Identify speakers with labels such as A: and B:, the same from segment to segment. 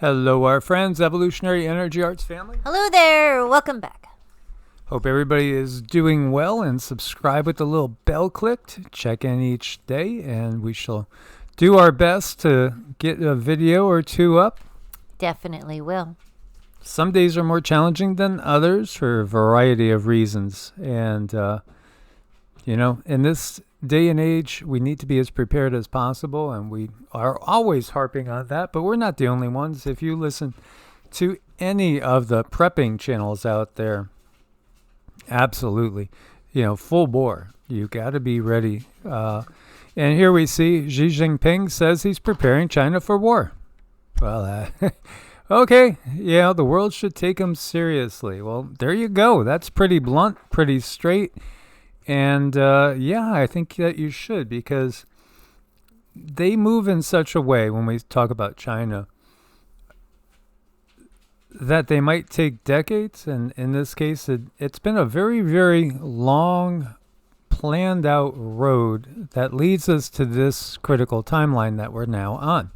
A: Hello, our friends, Evolutionary Energy Arts family.
B: Hello there. Welcome back.
A: Hope everybody is doing well, and subscribe with the little bell clicked. Check in each day, and we shall do our best to get a video or two up.
B: Definitely will.
A: Some days are more challenging than others for a variety of reasons. And, in this day and age, we need to be as prepared as possible, and we are always harping on that, but we're not the only ones. If you listen to any of the prepping channels out there, absolutely, full bore. You got to be ready. And here we see Xi Jinping says he's preparing China for war. Well, okay, the world should take him seriously. Well, there you go. That's pretty blunt, pretty straight. And, I think that you should, because they move in such a way when we talk about China that they might take decades. And in this case, it's been a very, very long, planned out road that leads us to this critical timeline that we're now on.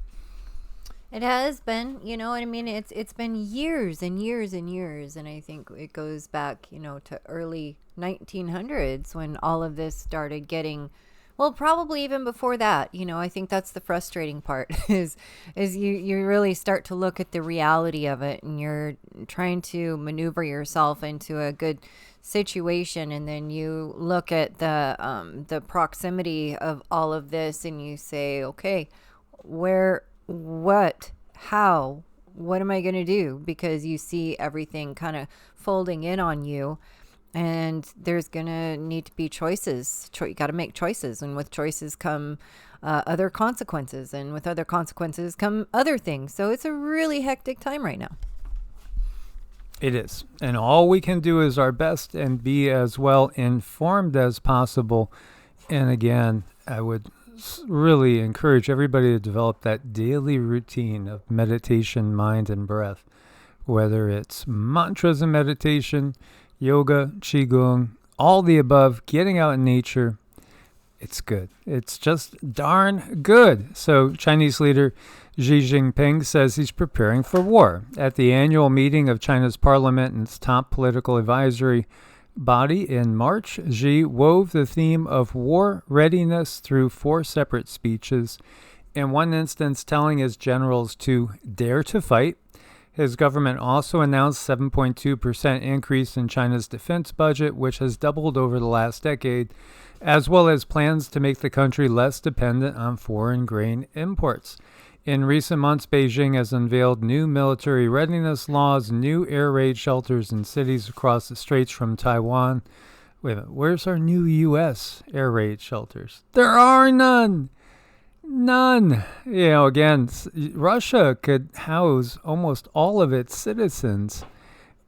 B: It has been, it's been years and years and years. And I think it goes back, to early 1900s when all of this started getting, well, probably even before that. I think that's the frustrating part is you really start to look at the reality of it, and you're trying to maneuver yourself into a good situation. And then you look at the proximity of all of this and you say, okay, what, how, what am I going to do? Because you see everything kind of folding in on you, and there's going to need to be choices. You got to make choices. And with choices come other consequences. And with other consequences come other things. So it's a really hectic time right now.
A: It is. And all we can do is our best and be as well informed as possible. And again, I would really encourage everybody to develop that daily routine of meditation, mind, and breath, whether it's mantras and meditation, yoga, qigong, all the above, getting out in nature. It's good. It's just darn good. So Chinese leader Xi Jinping says he's preparing for war. At the annual meeting of China's parliament and its top political advisory body in March, Xi wove the theme of war readiness through 4 separate speeches, in one instance telling his generals to dare to fight. His government also announced 7.2% increase in China's defense budget, which has doubled over the last decade, as well as plans to make the country less dependent on foreign grain imports. In recent months, Beijing has unveiled new military readiness laws, new air raid shelters in cities across the straits from Taiwan. Wait a minute, where's our new U.S. air raid shelters? There are none. None. Again, Russia could house almost all of its citizens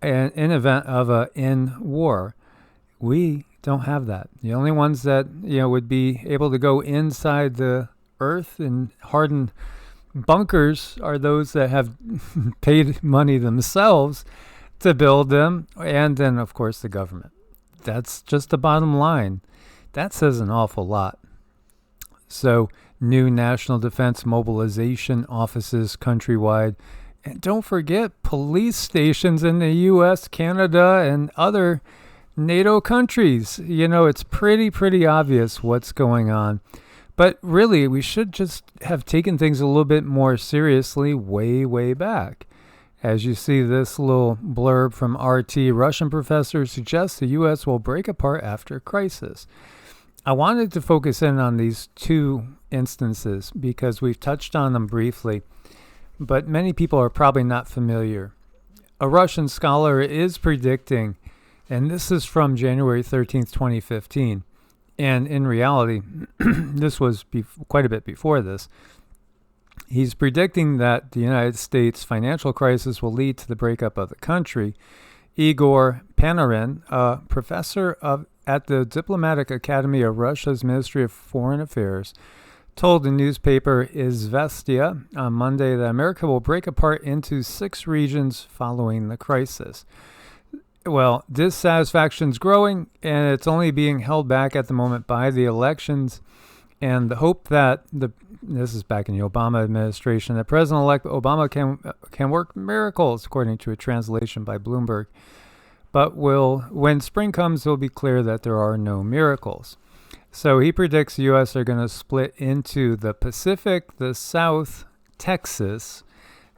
A: in event of in war. We don't have that. The only ones that, would be able to go inside the earth and harden bunkers are those that have paid money themselves to build them, and then, of course, the government. That's just the bottom line. That says an awful lot. So, new national defense mobilization offices countrywide. And don't forget police stations in the U.S., Canada, and other NATO countries. It's pretty obvious what's going on. But really, we should just have taken things a little bit more seriously way back. As you see, this little blurb from RT, Russian professor suggests the U.S. will break apart after crisis. I wanted to focus in on these 2 instances because we've touched on them briefly, but many people are probably not familiar. A Russian scholar is predicting, and this is from January 13th, 2015, and in reality, this was quite a bit before this. He's predicting that the United States financial crisis will lead to the breakup of the country. Igor Panarin, a professor at the Diplomatic Academy of Russia's Ministry of Foreign Affairs, told the newspaper Izvestia on Monday that America will break apart into 6 regions following the crisis. Well, dissatisfaction's growing, and it's only being held back at the moment by the elections and the hope that the this is back in the Obama administration, that President-elect Obama can work miracles, according to a translation by Bloomberg. But when spring comes, it'll be clear that there are no miracles. So he predicts the U.S. are going to split into the Pacific, the South, Texas,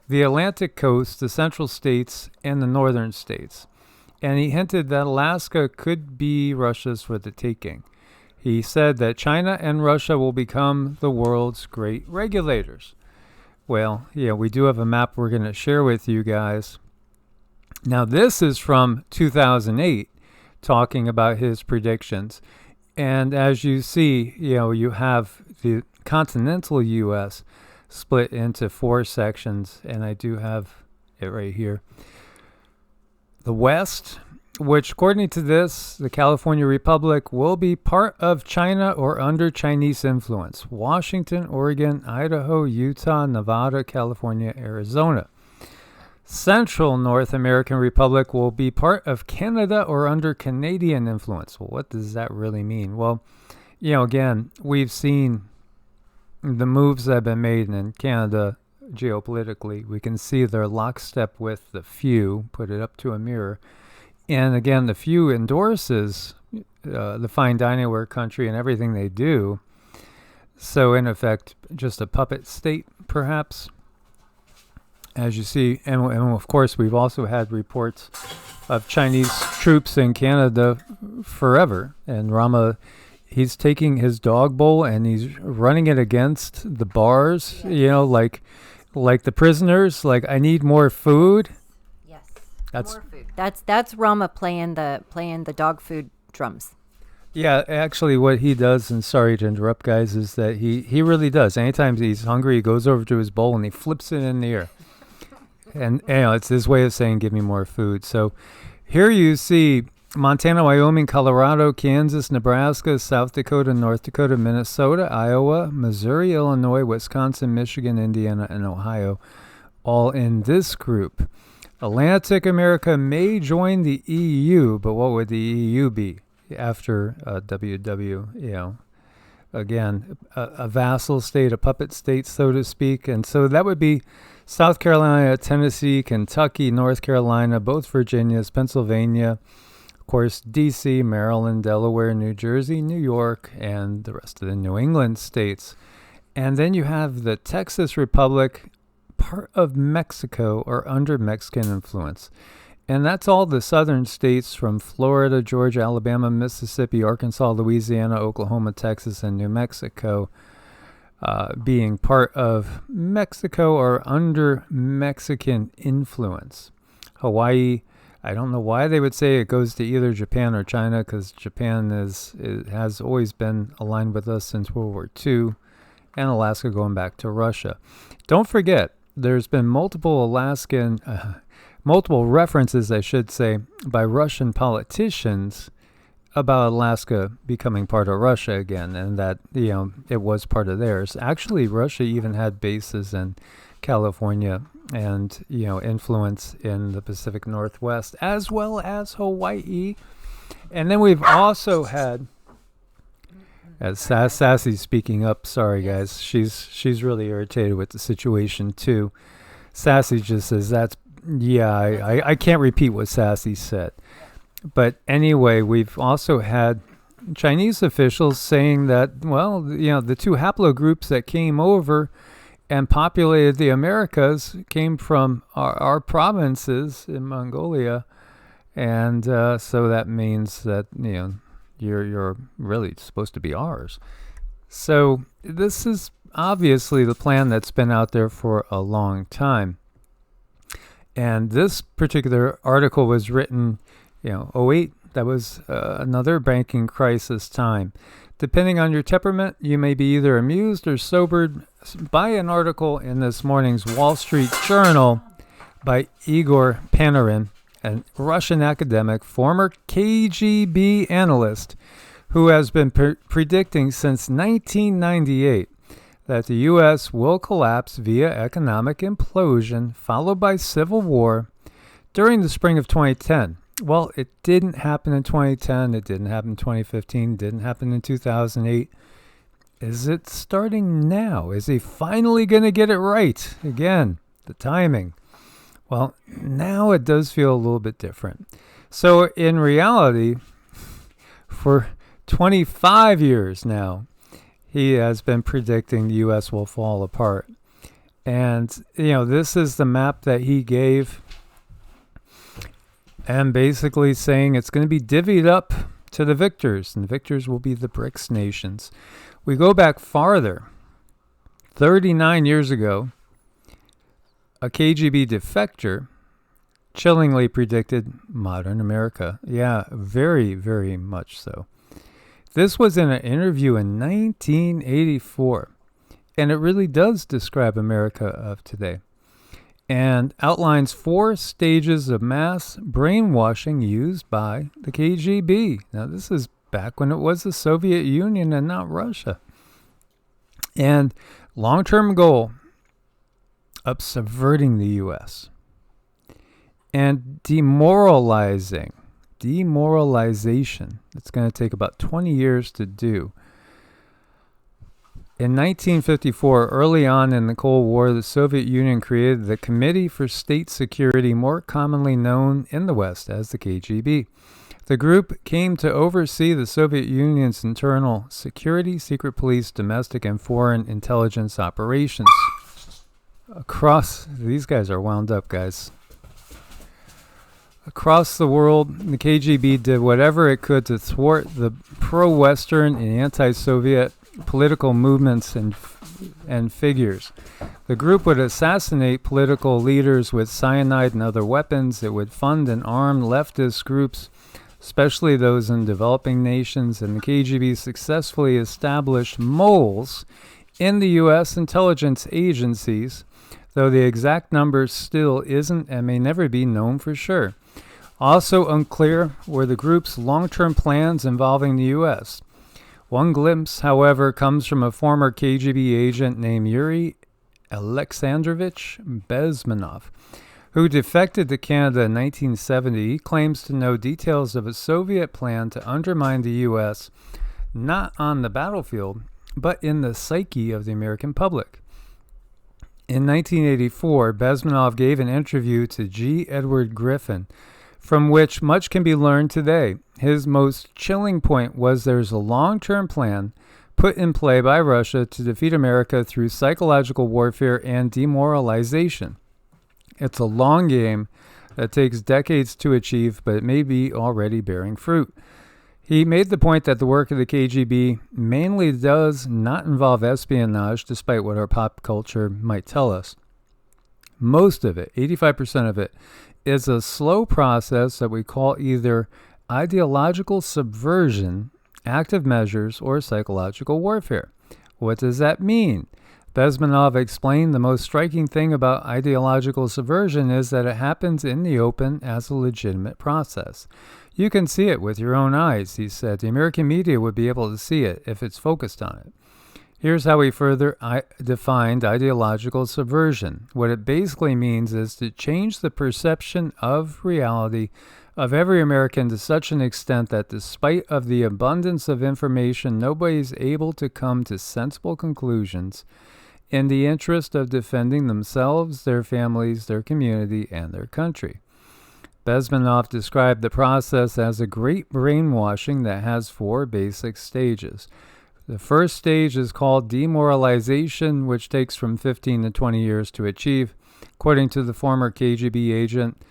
A: the Atlantic coast, the central states, and the northern states. And he hinted that Alaska could be Russia's for the taking. He said that China and Russia will become the world's great regulators. Well, yeah, we do have a map we're going to share with you guys. Now, this is from 2008, talking about his predictions. And as you see, you have the continental U.S. split into 4 sections, and I do have it right here. The West, which according to this, the California Republic will be part of China or under Chinese influence. Washington, Oregon, Idaho, Utah, Nevada, California, Arizona. Central North American Republic will be part of Canada or under Canadian influence. Well, what does that really mean? Well, again, we've seen the moves that have been made in Canada geopolitically. We can see they're lockstep with the few, put it up to a mirror. And again, the few endorses the fine dining ware country and everything they do. So in effect, just a puppet state, perhaps. As you see, and of course, we've also had reports of Chinese troops in Canada forever. And Rama, he's taking his dog bowl and he's running it against the bars, like the prisoners. Like, I need more food.
B: Yes,
A: that's
B: more food. That's Rama playing the dog food drums.
A: Yeah, actually, what he does, and sorry to interrupt, guys, is that he really does. Anytime he's hungry, he goes over to his bowl and he flips it in the air. And it's his way of saying, give me more food. So here you see Montana, Wyoming, Colorado, Kansas, Nebraska, South Dakota, North Dakota, Minnesota, Iowa, Missouri, Illinois, Wisconsin, Michigan, Indiana, and Ohio, all in this group. Atlantic America may join the EU, but what would the EU be after WW? Again, a vassal state, a puppet state, so to speak. And so that would be South Carolina, Tennessee, Kentucky, North Carolina, both Virginias, Pennsylvania, of course, D.C., Maryland, Delaware, New Jersey, New York, and the rest of the New England states. And then you have the Texas Republic, part of Mexico or under Mexican influence. And that's all the southern states from Florida, Georgia, Alabama, Mississippi, Arkansas, Louisiana, Oklahoma, Texas, and New Mexico. Being part of Mexico or under Mexican influence. Hawaii, I don't know why they would say it goes to either Japan or China, because Japan has always been aligned with us since World War II, and Alaska going back to Russia. Don't forget, there's been multiple references, I should say, by Russian politicians about Alaska becoming part of Russia again, and that it was part of theirs. Actually, Russia even had bases in California and influence in the Pacific Northwest as well as Hawaii. And then we've also had, as Sassy's speaking up, sorry guys, she's really irritated with the situation too. Sassy just says I can't repeat what Sassy said. But anyway, we've also had Chinese officials saying that, the 2 haplogroups that came over and populated the Americas came from our provinces in Mongolia. And so that means that, you're really supposed to be ours. So this is obviously the plan that's been out there for a long time. And this particular article was written 08, that was another banking crisis time. Depending on your temperament, you may be either amused or sobered by an article in this morning's Wall Street Journal by Igor Panarin, a Russian academic, former KGB analyst, who has been predicting since 1998 that the U.S. will collapse via economic implosion followed by civil war during the spring of 2010. Well, it didn't happen in 2010. It didn't happen in 2015. It didn't happen in 2008. Is it starting now? Is he finally going to get it right? Again, the timing. Well, now it does feel a little bit different. So in reality, for 25 years now, he has been predicting the U.S. will fall apart. And, this is the map that he gave, and basically saying it's going to be divvied up to the victors, and the victors will be the BRICS nations. We go back farther. 39 years ago, a KGB defector chillingly predicted modern America. Yeah, very, very much so. This was in an interview in 1984, and it really does describe America of today, and outlines 4 stages of mass brainwashing used by the KGB. Now, this is back when it was the Soviet Union and not Russia. And long-term goal of subverting the U.S. and demoralization. It's going to take about 20 years to do. In 1954, early on in the Cold War, the Soviet Union created the Committee for State Security, more commonly known in the West as the KGB. The group came to oversee the Soviet Union's internal security, secret police, domestic, and foreign intelligence operations. These guys are wound up, guys. Across the world, the KGB did whatever it could to thwart the pro-Western and anti-Soviet political movements and figures. The group would assassinate political leaders with cyanide and other weapons. It would fund and arm leftist groups, especially those in developing nations, and the KGB successfully established moles in the U.S. intelligence agencies, though the exact number still isn't and may never be known for sure. Also unclear were the group's long-term plans involving the U.S. One glimpse, however, comes from a former KGB agent named Yuri Alexandrovich Bezmenov, who defected to Canada in 1970. He claims to know details of a Soviet plan to undermine the U.S., not on the battlefield, but in the psyche of the American public. In 1984, Bezmenov gave an interview to G. Edward Griffin, from which much can be learned today. His most chilling point was there's a long-term plan put in play by Russia to defeat America through psychological warfare and demoralization. It's a long game that takes decades to achieve, but it may be already bearing fruit. He made the point that the work of the KGB mainly does not involve espionage, despite what our pop culture might tell us. Most of it, 85% of it, is a slow process that we call either ideological subversion, active measures, or psychological warfare. What does that mean? Bezmenov explained the most striking thing about ideological subversion is that it happens in the open as a legitimate process. You can see it with your own eyes, he said. The American media would be able to see it if it's focused on it. Here's how he further defined ideological subversion. What it basically means is to change the perception of reality of every American to such an extent that despite of the abundance of information, nobody's able to come to sensible conclusions in the interest of defending themselves, their families, their community, and their country. Bezmenov described the process as a great brainwashing that has 4 basic stages. The first stage is called demoralization, which takes from 15 to 20 years to achieve. According to the former KGB agent,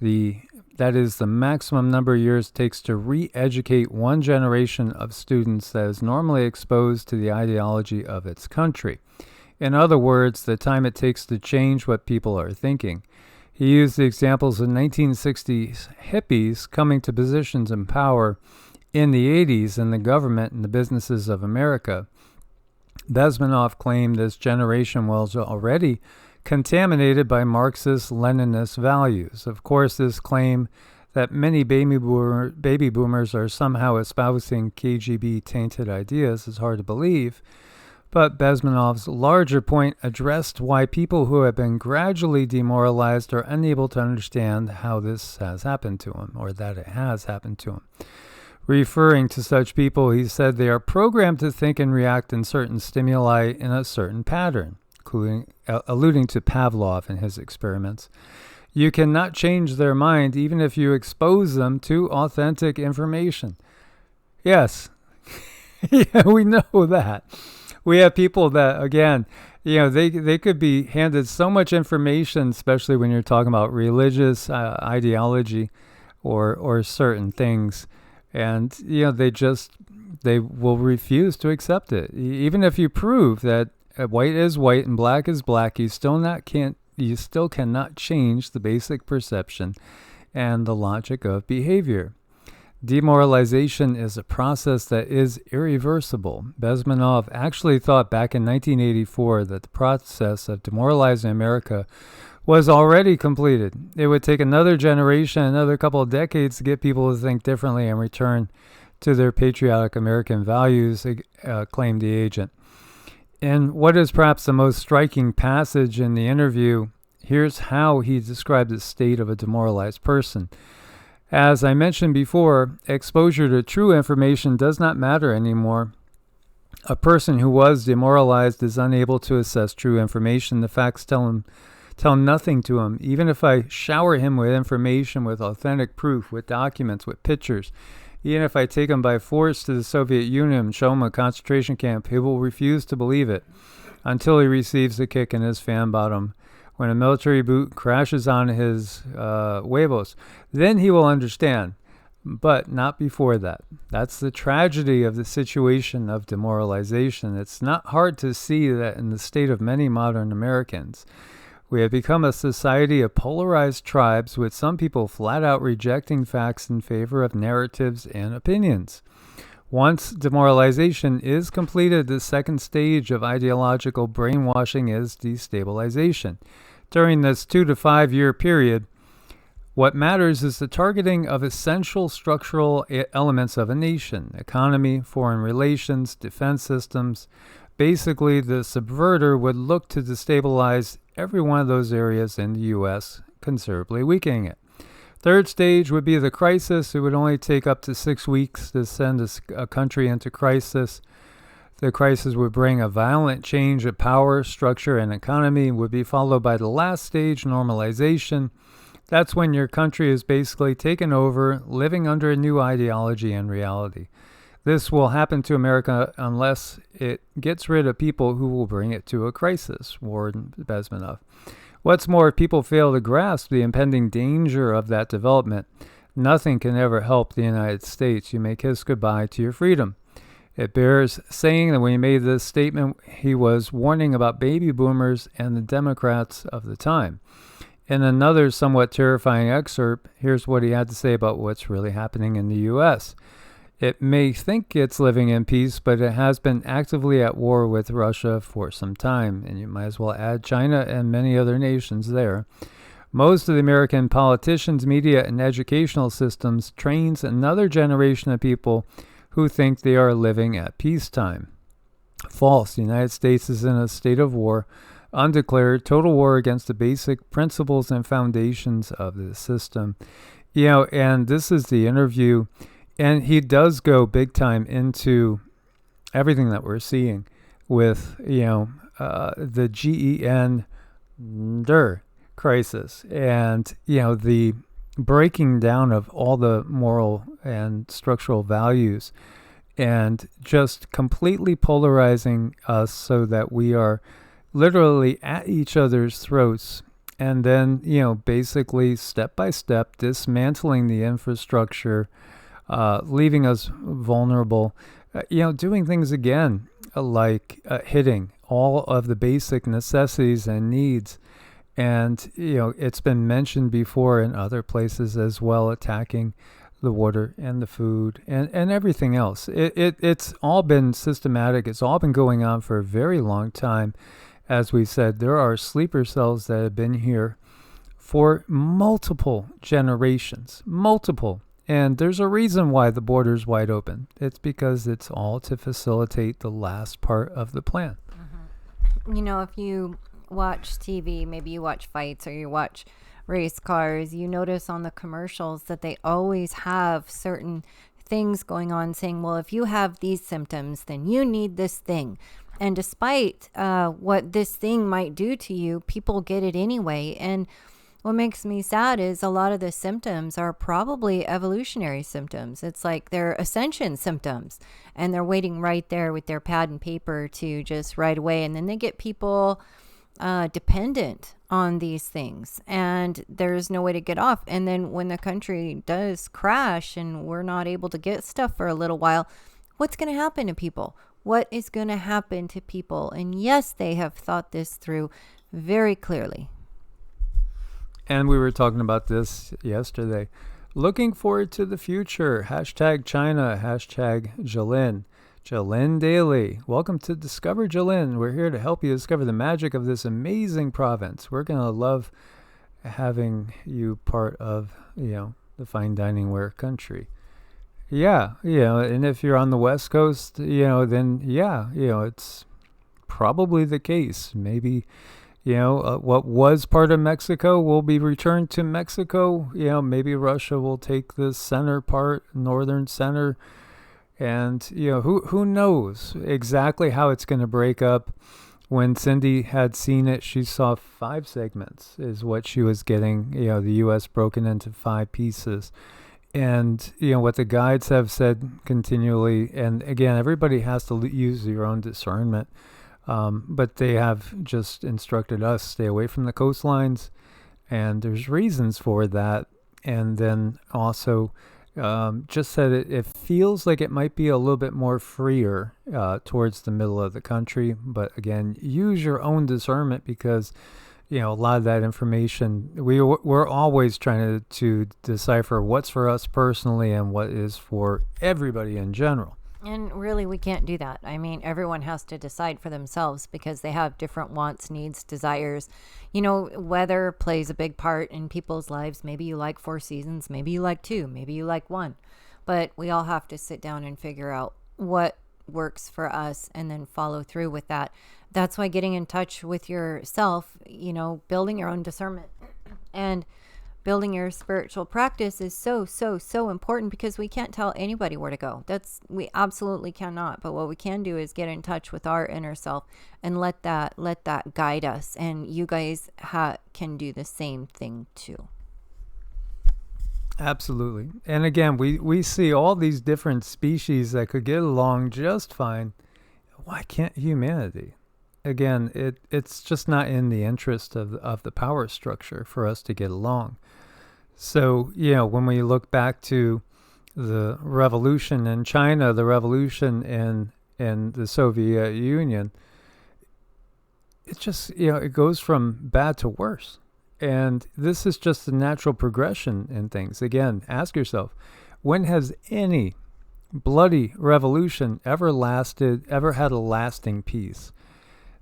A: that is the maximum number of years it takes to re-educate one generation of students that is normally exposed to the ideology of its country. In other words, the time it takes to change what people are thinking. He used the examples of 1960s hippies coming to positions in power in the 80s in the government and the businesses of America. Bezmenov claimed this generation was already contaminated by Marxist-Leninist values. Of course, this claim that many baby boomers are somehow espousing KGB-tainted ideas is hard to believe, but Bezmenov's larger point addressed why people who have been gradually demoralized are unable to understand how this has happened to them, or that it has happened to them. Referring to such people, he said they are programmed to think and react in certain stimuli in a certain pattern, alluding to Pavlov and his experiments. You cannot change their mind even if you expose them to authentic information. Yes, yeah, we know that. We have people that, again, they could be handed so much information, especially when you're talking about religious ideology or certain things, and they will refuse to accept it. Even if you prove that white is white and black is black, you still cannot change the basic perception and the logic of behavior. Demoralization is a process that is irreversible. Bezmenov actually thought back in 1984 that the process of demoralizing America was already completed. It would take another generation, another couple of decades to get people to think differently and return to their patriotic American values, claimed the agent. In what is perhaps the most striking passage in the interview, here's how he described the state of a demoralized person. As I mentioned before, exposure to true information does not matter anymore. A person who was demoralized is unable to assess true information. The facts tell nothing to him. Even if I shower him with information, with authentic proof, with documents, with pictures, even if I take him by force to the Soviet Union and show him a concentration camp, he will refuse to believe it until he receives a kick in his fan bottom. When a military boot crashes on his huevos, then he will understand, but not before that. That's the tragedy of the situation of demoralization. It's not hard to see that in the state of many modern Americans. We have become a society of polarized tribes, with some people flat out rejecting facts in favor of narratives and opinions. Once demoralization is completed, the second stage of ideological brainwashing is destabilization. During this 2 to 5 year period, what matters is the targeting of essential structural elements of a nation: economy, foreign relations, defense systems. Basically, the subverter would look to destabilize every one of those areas in the U.S., considerably weakening it. Third stage would be the crisis. It would only take up to 6 weeks to send a country into crisis. The crisis would bring a violent change of power, structure, and economy, would be followed by the last stage, normalization. That's when your country is basically taken over, living under a new ideology and reality. This will happen to America unless it gets rid of people who will bring it to a crisis, warned Bezmenov. What's more, if people fail to grasp the impending danger of that development, nothing can ever help the United States. You may kiss goodbye to your freedom. It bears saying that when he made this statement, he was warning about baby boomers and the Democrats of the time. In another somewhat terrifying excerpt, here's what he had to say about what's really happening in the U.S. It may think it's living in peace, but it has been actively at war with Russia for some time, and you might as well add China and many other nations there. Most of the American politicians, media, and educational systems trains another generation of people who think they are living at peacetime. False. The United States is in a state of war, undeclared, total war against the basic principles and foundations of the system. And this is the interview, and he does go big time into everything that we're seeing with, the GENDER crisis and, the breaking down of all the moral and structural values and just completely polarizing us so that we are literally at each other's throats, and then, basically step by step dismantling the infrastructure, leaving us vulnerable, doing things again like hitting all of the basic necessities and needs. And, it's been mentioned before in other places as well, attacking the water and the food and everything else. It's all been systematic. It's all been going on for a very long time. As we said, there are sleeper cells that have been here for multiple generations, And there's a reason why the border's wide open. It's because it's all to facilitate the last part of the plan.
B: Mm-hmm. If you watch TV, maybe you watch fights or you watch race cars, you notice on the commercials that they always have certain things going on saying, well, if you have these symptoms, then you need this thing. And despite what this thing might do to you, people get it anyway. And what makes me sad is a lot of the symptoms are probably evolutionary symptoms. It's like they're ascension symptoms, and they're waiting right there with their pad and paper to just right away. And then they get people dependent on these things, and there's no way to get off. And then when the country does crash and we're not able to get stuff for a little while, what's going to happen to people? What is going to happen to people? And yes, they have thought this through very clearly.
A: And we were talking about this yesterday. Looking forward to the future. Hashtag China. Hashtag Jolin. Jolin Daily. Welcome to Discover Jolin. We're here to help you discover the magic of this amazing province. We're going to love having you part of, the fine dining ware country. Yeah, and if you're on the West Coast, then it's probably the case. Maybe, what was part of Mexico will be returned to Mexico. Maybe Russia will take the center part, northern center. And, who knows exactly how it's going to break up. When Cindy had seen it, she saw 5 segments is what she was getting, the U.S. broken into 5 pieces. And, what the guides have said continually, and again, everybody has to use your own discernment, but they have just instructed us, stay away from the coastlines, and there's reasons for that. And then also just said it feels like it might be a little bit more freer towards the middle of the country. But again, use your own discernment, because a lot of that information, we're always trying to decipher what's for us personally and what is for everybody in general.
B: And really, we can't do that. I mean, everyone has to decide for themselves, because they have different wants, needs, desires. Weather plays a big part in people's lives. Maybe you like 4 seasons, maybe you like 2, maybe you like 1. But we all have to sit down and figure out what works for us and then follow through with that. That's why getting in touch with yourself, building your own discernment and building your spiritual practice is so, so, so important, because we can't tell anybody where to go. We absolutely cannot. But what we can do is get in touch with our inner self and let that guide us. And you guys can do the same thing too.
A: Absolutely. And again, we see all these different species that could get along just fine. Why can't humanity? Again, it's just not in the interest of the power structure for us to get along. So, when we look back to the revolution in China, the revolution in the Soviet Union, it just, it goes from bad to worse. And this is just the natural progression in things. Again, ask yourself, when has any bloody revolution ever had a lasting peace?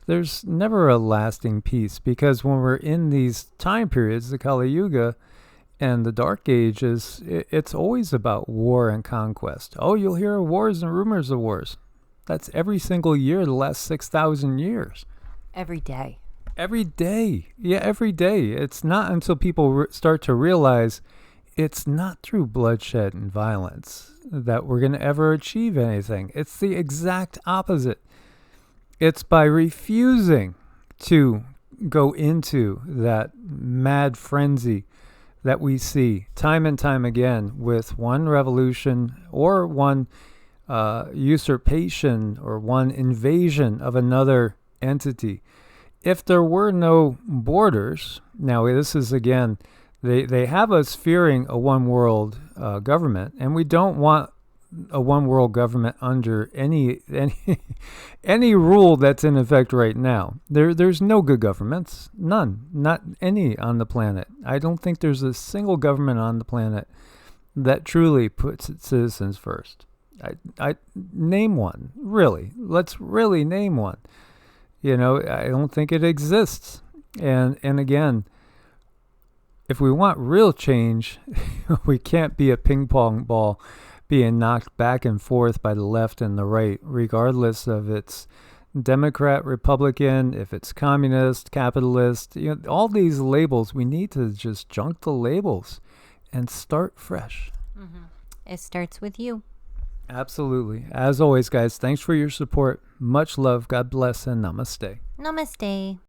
A: There's never a lasting peace, because when we're in these time periods, the Kali Yuga and the Dark Ages, it's always about war and conquest. Oh, you'll hear of wars and rumors of wars. That's every single year, the last 6,000 years.
B: Every day.
A: Every day. Yeah, every day. It's not until people start to realize it's not through bloodshed and violence that we're going to ever achieve anything. It's the exact opposite. It's by refusing to go into that mad frenzy that we see time and time again with one revolution or one usurpation or one invasion of another entity. If there were no borders, now this is again, they have us fearing a one world government, and we don't want a one world government under any rule that's in effect right now. There's no good governments, none, not any on the planet. I don't think there's a single government on the planet that truly puts its citizens first. I name one, really. Let's really name one. I don't think it exists. And again, if we want real change, we can't be a ping pong ball being knocked back and forth by the left and the right, regardless of its Democrat, Republican, if it's communist, capitalist, all these labels. We need to just junk the labels and start fresh.
B: Mm-hmm. It starts with you.
A: Absolutely. As always, guys, thanks for your support. Much love. God bless and namaste.
B: Namaste.